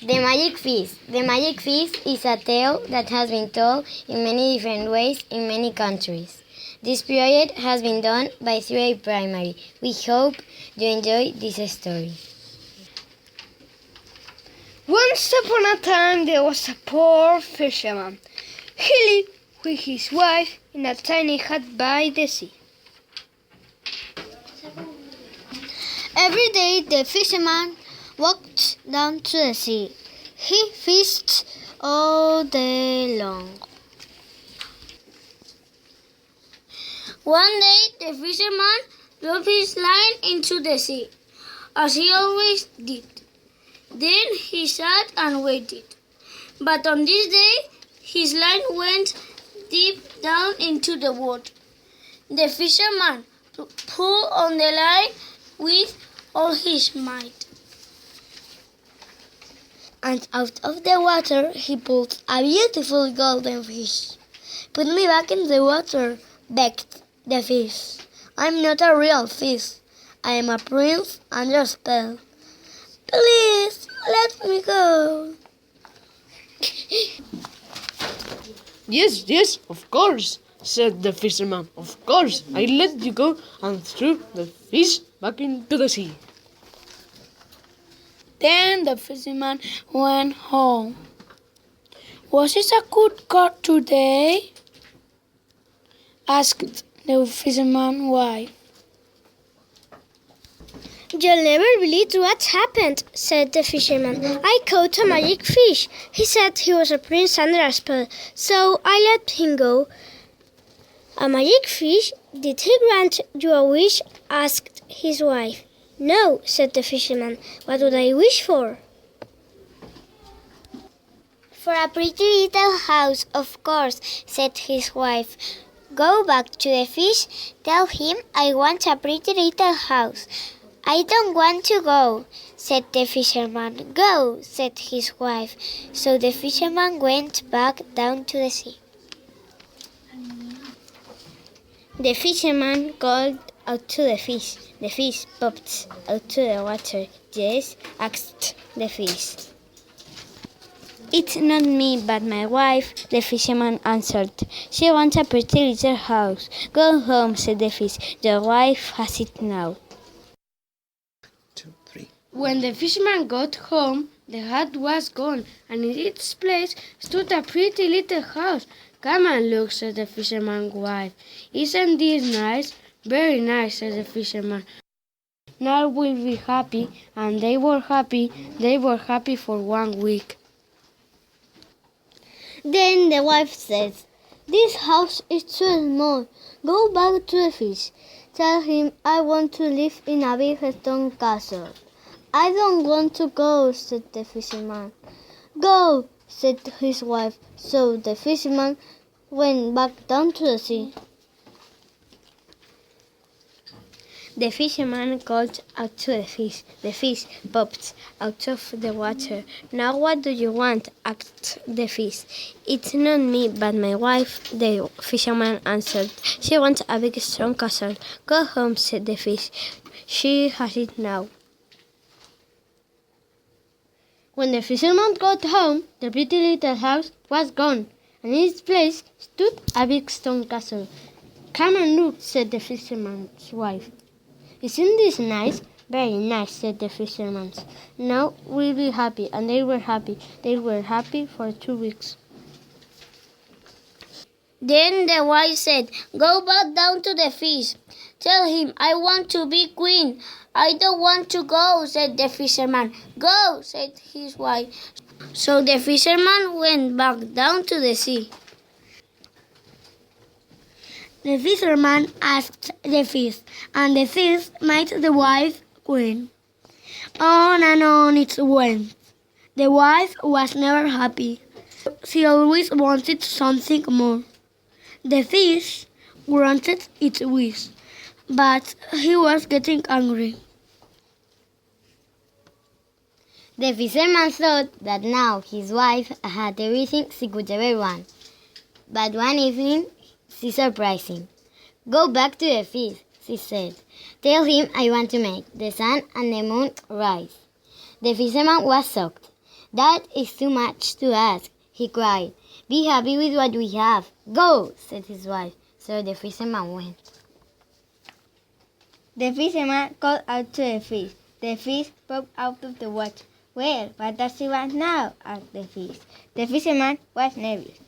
The Magic Feast. The Magic Feast is a tale that has been told in many different ways in many countries. This project has been done by 3A Primary. We hope you enjoy this story. Once upon a time there was a poor fisherman. He lived with his wife in a tiny hut by the sea. Every day the fisherman walked down to the sea. He fished all day long. One day the fisherman dropped his line into the sea, as he always did. Then he sat and waited. But on this day his line went deep down into the water. The fisherman pulled on the line with all his might, and out of the water he pulled a beautiful golden fish. "Put me back in the water," begged the fish. "I'm not a real fish. I am a prince under spell. Please, let me go." Yes, of course, said the fisherman. "Of course, I let you go," and threw the fish back into the sea. Then the fisherman went home. "Was it a good God today?" asked the fisherman's wife. "You'll never believe what happened," said the fisherman. "I caught a magic fish. He said he was a prince under a spell, so I let him go." "A magic fish? Did he grant you a wish?" asked his wife. "No," said the fisherman. "What would I wish for?" "For a pretty little house, of course," said his wife. "Go back to the fish. Tell him I want a pretty little house." "I don't want to go," said the fisherman. "Go," said his wife. So the fisherman went back down to the sea. The fisherman called out to the fish. The fish popped out to the water. "Yes?" asked the fish. "It's not me, but my wife," the fisherman answered. "She wants a pretty little house." "Go home," said the fish. "Your wife has it now." When the fisherman got home, the hut was gone, and in its place stood a pretty little house. "Come and look," said the fisherman's wife. "Isn't this nice?" "Very nice," said the fisherman. "Now we'll be happy." And they were happy. They were happy for 1 week. Then the wife said, "This house is too small. Go back to the fish. Tell him I want to live in a big stone castle." "I don't want to go," said the fisherman. "Go," said his wife. So the fisherman went back down to the sea. The fisherman called out to the fish. The fish popped out of the water. "Now what do you want?" asked the fish. "It's not me, but my wife," the fisherman answered. "She wants a big strong castle." "Go home," said the fish. "She has it now." When the fisherman got home, the pretty little house was gone, and in its place stood a big stone castle. "Come and look," said the fisherman's wife. "Isn't this nice?" "Very nice," said the fisherman. "Now we'll be happy." And they were happy. They were happy for 2 weeks. Then the wife said, "Go back down to the fish. Tell him I want to be queen." "I don't want to go," said the fisherman. "Go," said his wife. So the fisherman went back down to the sea. The fisherman asked the fish, and the fish made the wife queen. On and on it went. The wife was never happy. She always wanted something more. The fish granted its wish, but he was getting angry. The fisherman thought that now his wife had everything she could ever want. But one evening she surprised him. "Go back to the fish," she said. "Tell him I want to make the sun and the moon rise." The fisherman was shocked. That is too much to ask, he cried. Be happy with what we have. Go, said his wife. So the fisherman went. The fisherman called out to the fish. The fish popped out of the water. Well, what does she want now? Asked the fish. The fisherman was nervous.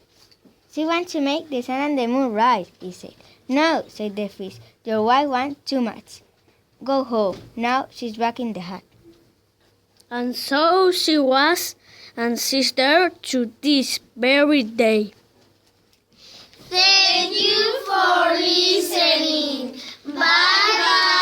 She wants to make the sun and the moon rise, he said. No, said the fish. Your wife wants too much. Go home. Now she's back in the hut. And so she was, and she's there to this very day. Thank you for listening. Bye bye.